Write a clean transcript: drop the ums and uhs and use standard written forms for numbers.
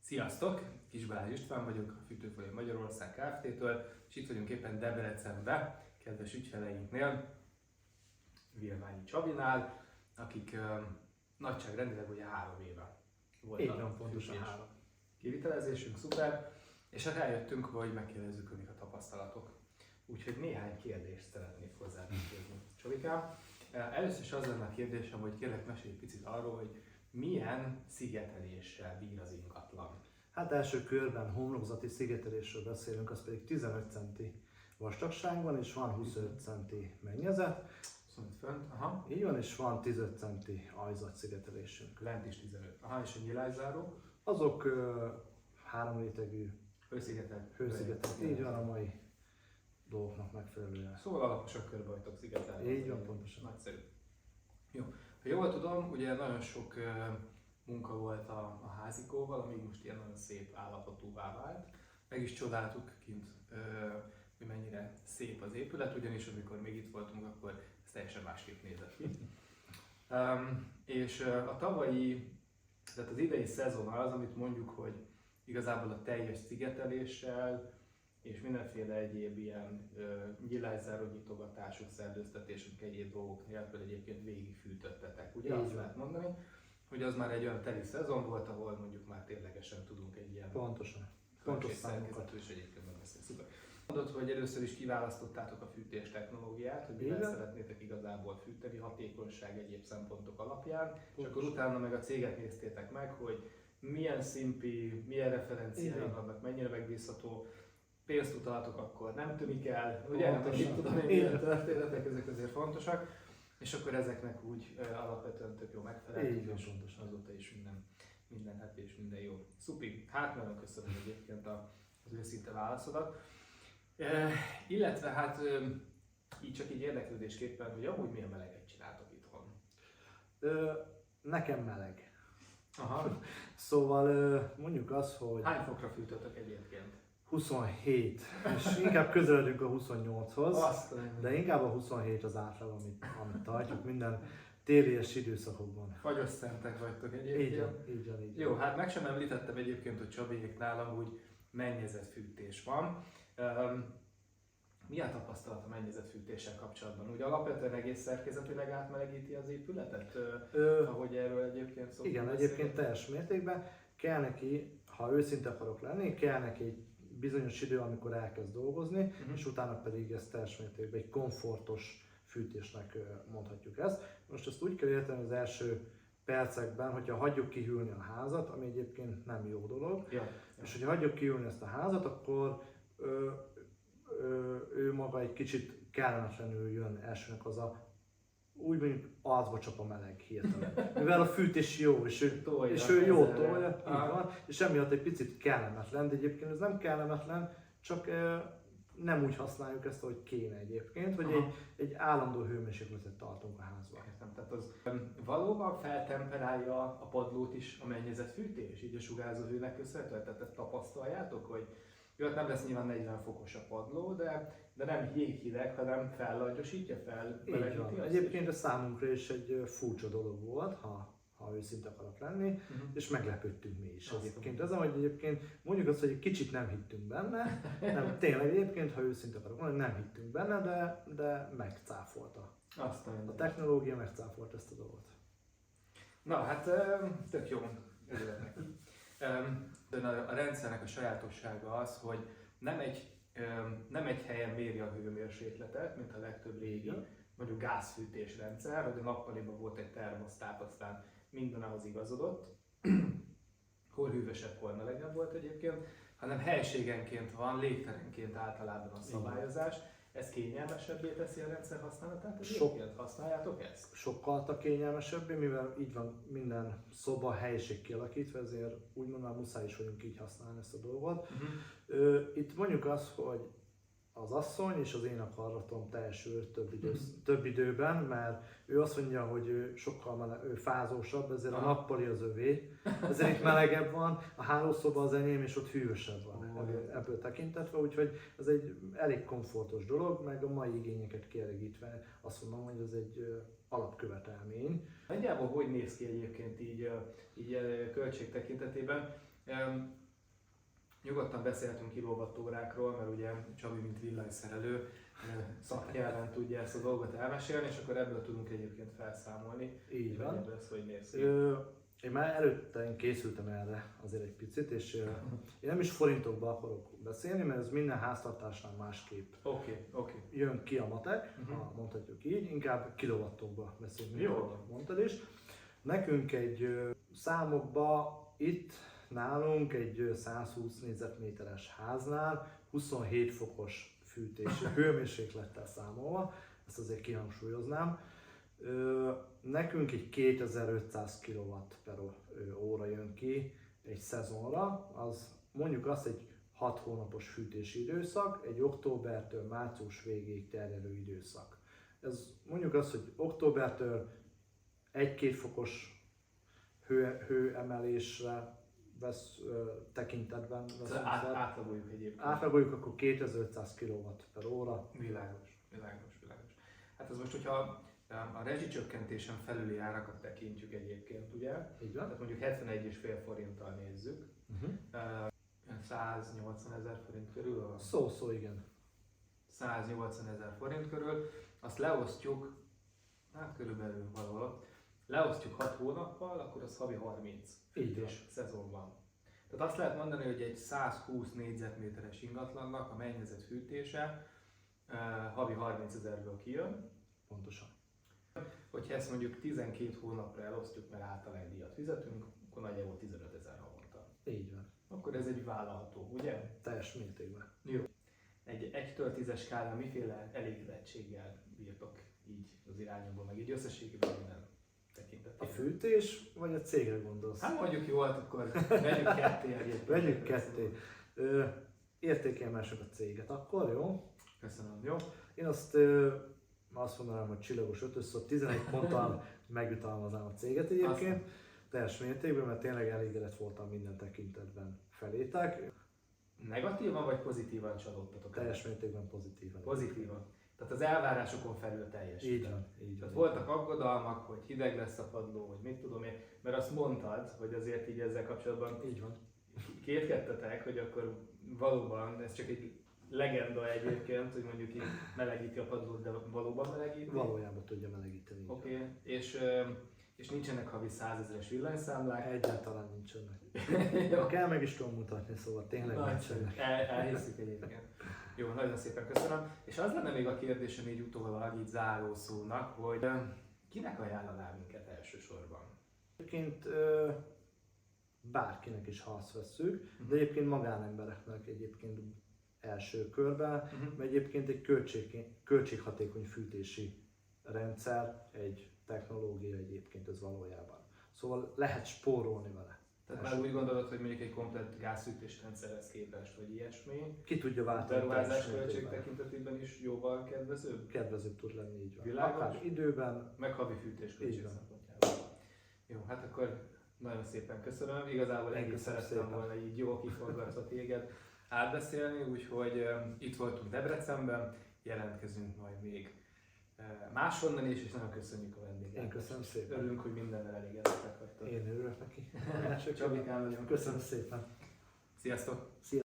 Sziasztok! Kis Balázs István vagyok, a Fűtőfolyamat Magyarország Kft-től, és itt vagyunk éppen Debrecenben, kedves ügyfeleinknél, Vilványi Csabinál, akik nagyságrendileg ugye 3 éve Így voltak van, pontosan 3. kivitelezésünk, szuper, és hát eljöttünk, hogy megkérdezzük önök a tapasztalatok. Úgyhogy néhány kérdést szeretnék hozzáfűzni. Csabikám, először is az lenne a kérdésem, hogy kérlek mesélj egy picit arról, hogy milyen szigeteléssel bír az ingatlan. Hát első körben homlokzati szigetelésről beszélünk, az pedig 15 centi vastagságban, és van 25 centi mennyezet. 25 fönt, aha. Így van, és van 15 centi ajzat szigetelésünk. Lent is 15. Aha, és a nyilászárók? Azok 3 rétegű Hőszigetek. így van, a mai dolgoknak megfelelően. Szóval alaposabb körbe vagytok szigetelni. Így van, pontosan. Nagyszerű. Jó. Ha jól tudom, ugye nagyon sok munka volt a házikóval, amíg most ilyen nagyon szép állapotúvá vált. Meg is csodáltuk kint, hogy mennyire szép az épület, ugyanis amikor még itt voltunk, akkor ez teljesen másképp nézett ki. És a tavalyi, tehát az idei szezon az, amit mondjuk, hogy igazából a teljes szigeteléssel és mindenféle egyéb ilyen nyilászáró nyitogatások, szellőztetések, egyéb dolgok nélkül egyébként végigfűtöttetek. Ugye azt lehet mondani, hogy az már egy olyan teli szezon volt, ahol mondjuk már ténylegesen tudunk egy ilyen Pontosan. pontos szerkezetű és egyébként megbeszélni. Szuper. Mondod, hogy először is kiválasztottátok a fűtés technológiát, hogy mivel szeretnétek igazából fűteni, hatékonyság, egyéb szempontok alapján, és akkor utána meg a céget néztétek meg, hogy milyen szimpi, milyen referenciái vannak, mennyire megbízható, pénzt utaltok, akkor nem tűnik el, ugye? Nem tudom én, milyen történetek, ezek azért fontosak, és akkor ezeknek úgy alapvetően tök jó megfelelni, és azóta is minden happy és minden jó. Szupi, hát nagyon köszönöm egyébként az őszinte válaszodat. Illetve hát így csak így érdeklődésképpen, hogy amúgy milyen meleget csináltok itthon? Nekem meleg. Aha. Szóval mondjuk azt, hogy... Hány fokra fűtötök egyébként? 27, és inkább közeledünk a 28-hoz, de inkább a 27 az átlag, amit tartjuk minden téli és időszakokban. Fagyos szentek vagytok egyébként. Így van. Jó, hát meg sem említettem egyébként, hogy Csabiéknál amúgy mennyezetfűtés van. Mi a tapasztalat a mennyezetfűtéssel kapcsolatban? Ugye alapvetően egész szerkezetileg átmelegíti az épületet, ahogy erről egyébként szoktunk igen, beszélni? Egyébként teljes mértékben kell neki, ha őszinte akarok lenni, kell neki egy bizonyos idő, amikor elkezd dolgozni, és utána pedig ez teljes mértékben egy komfortos fűtésnek mondhatjuk ezt. Most ezt úgy kell érteni az első percekben, hogyha hagyjuk kihűlni a házat, ami egyébként nem jó dolog, és hogyha hagyjuk kihűlni ezt a házat, akkor ő maga egy kicsit kellemetlenül jön elsőnek az a úgy mondjuk arcba csap a meleg hirtelen. Mivel a fűtés jó, és ő jó tolja, így van, és emiatt egy picit kellemetlen, de egyébként ez nem kellemetlen, csak nem úgy használjuk ezt, ahogy kéne egyébként, hogy egy állandó hőmérsékletet tartunk a házban. Értem, tehát az valóban feltemperálja a padlót is a mennyezetfűtés, így a sugárzó hőnek köszönhetően, tehát ezt tapasztaljátok, hogy jó, hát nem lesz nyilván 40 fokos a padló, de nem jéghideg, hanem fellangyosítja, felmelegíti. Egyébként ez számunkra is egy furcsa dolog volt, ha őszinte akarok lenni, és meglepődtünk mi is egyébként. Ez, hogy egyébként mondjuk azt, hogy egy kicsit nem hittünk benne, nem, tényleg egyébként, ha őszinte akarok mondani, nem hittünk benne, de megcáfolta. A technológia megcáfolta ezt a dolgot. Na hát tök jó, örülök neki. A rendszernek a sajátossága az, hogy nem egy helyen méri a hőmérsékletet, mint a legtöbb régi, mondjuk gázfűtés rendszer, hogy a nappaliban volt egy termosztát, aztán minden ahhoz igazodott, hol hűvösebb, hol melegebb volt egyébként, hanem helységenként van, légterenként általában a szabályozás. Ez kényelmesebbé teszi a rendszer használatát? Egyébként használjátok ezt? Sokkal kényelmesebbé, mivel így van minden szoba helység kialakítva, ezért úgymond már muszáj is vagyunk így használni ezt a dolgot. Itt mondjuk az, hogy az asszony és az én akaratom teljesül több időben, mert ő azt mondja, hogy ő sokkal ő fázósabb, ezért a nappali az övé, ezért itt melegebb van, a hálószoba az enyém, és ott hűvösebb van ebből tekintetve, úgyhogy ez egy elég komfortos dolog, meg a mai igényeket kielégítve azt mondom, hogy ez egy alapkövetelmény. Nagyjából hogy néz ki egyébként így költség tekintetében? Nyugodtan beszélhetünk kilowattórákról, mert ugye Csabi, mint villanyszerelő, szaknyelven tudja ezt a dolgot elmesélni, és akkor ebből tudunk egyébként felszámolni. Így van. Hogy lesz, hogy néz ki. Én már előtte én készültem erre azért egy picit, és én nem is forintokba akarok beszélni, mert ez minden háztartásnál másképp Oké. jön ki a matek, ha mondhatjuk így, inkább kilowattokba beszélünk, mint ahogy mondtad is. Nekünk egy számokba itt nálunk egy 120 négyzetméteres háznál 27 fokos fűtési hőmérséklettel számolva, ezt azért kihangsúlyoznám. Nekünk egy 2500 kW per óra jön ki egy szezonra, az mondjuk azt egy 6 hónapos fűtési időszak, egy októbertől március végéig terjedő időszak. Ez mondjuk azt, hogy októbertől 1-2 fokos hőemelésre vesz tekintetben. Átlagoljuk egyébként. Átlagoljuk akkor 2500 kW per óra. Világos. Hát ez most, hogyha a rezsicsökkentésen felüli árakat tekintjük egyébként, ugye? Így van. Tehát mondjuk 71,5 forinttal nézzük. 180 000 forint körül. Szó, igen. 180 000 forint körül. Azt leosztjuk, hát körülbelül valahol, leosztjuk 6 hónappal, akkor az havi 30 fűtés szezonban. Tehát azt lehet mondani, hogy egy 120 négyzetméteres ingatlannak a mennyezet fűtése havi 30 000-ből kijön. Pontosan. Hogyha ezt mondjuk 12 hónapra elosztjuk, mert általánydíjat fizetünk, akkor nagyjából 15 000 havonta. Így van. Akkor ez egy vállalható, ugye? Teljes mértékben. Jó. Egy 1-től 10-es skálán miféle elégedettséggel bírtok így az irányomban, meg így összességében minden tekintetében? A fűtés, vagy a cégre gondolsz? Hát mondjuk jó, hát akkor vegyük ketté egyébként. Vegyük ketté. Értékelmessük a céget, akkor jó? Köszönöm, jó? Én azt mondanám, hogy csillagos 5-ször 11 ponttal megjutalmaznám a céget egyébként. Teljes mértékben, mert tényleg elégedett voltam minden tekintetben felétek. Negatívan vagy pozitívan csalódtatok? Teljes mértékben pozitívan. Pozitívan. Tehát az elvárásokon felül teljesített. Így van. Tehát voltak aggodalmak, hogy hideg lesz a padló, hogy mit tudom én, mert azt mondtad, hogy azért így ezzel kapcsolatban Így van. kétkedtetek, hogy akkor valóban, ez csak egy legenda egyébként, hogy mondjuk így melegíti a padlót, de valóban melegíti. Valójában tudja melegíteni. Oké. És nincsenek havi 100 000-es villanyszámlák. Egyáltalán nincsenek. Kell meg is tudom mutatni, szóval tényleg nincsenek. Elhiszük egyébként. Jó, nagyon szépen köszönöm. És az lenne még a kérdésem így utólag, így zárószónak, hogy kinek ajánlanál minket elsősorban? Egyébként bárkinek is, ha azt vesszük, de egyébként magánembereknek egyébként első körben, mert egyébként egy költséghatékony fűtési rendszer, egy technológia egyébként ez valójában. Szóval lehet spórolni vele. Tehát már úgy gondolod, hogy mondjuk egy komplett gázfűtés rendszerhez képest, vagy ilyesmi? Ki tudja váltani. Beruházás költség tekintetében is jóval kedvezőbb? Kedvezőbb tud lenni, így van. Világos? Akár időben. Meg havi fűtés költség szempontjából. Jó, hát akkor nagyon szépen köszönöm. Igazából ennyit szerettem volna így jól kiforgatva téged átbeszélni, úgyhogy itt voltunk Debrecenben, jelentkezünk majd még máshonnan is, és nagyon köszönjük a vendéget. Én köszönöm szépen. Örülünk, hogy mindennel elégedettek vagytok. Én örülök neki. Csabikám vagyok. Köszönöm szépen. Sziasztok! Szia.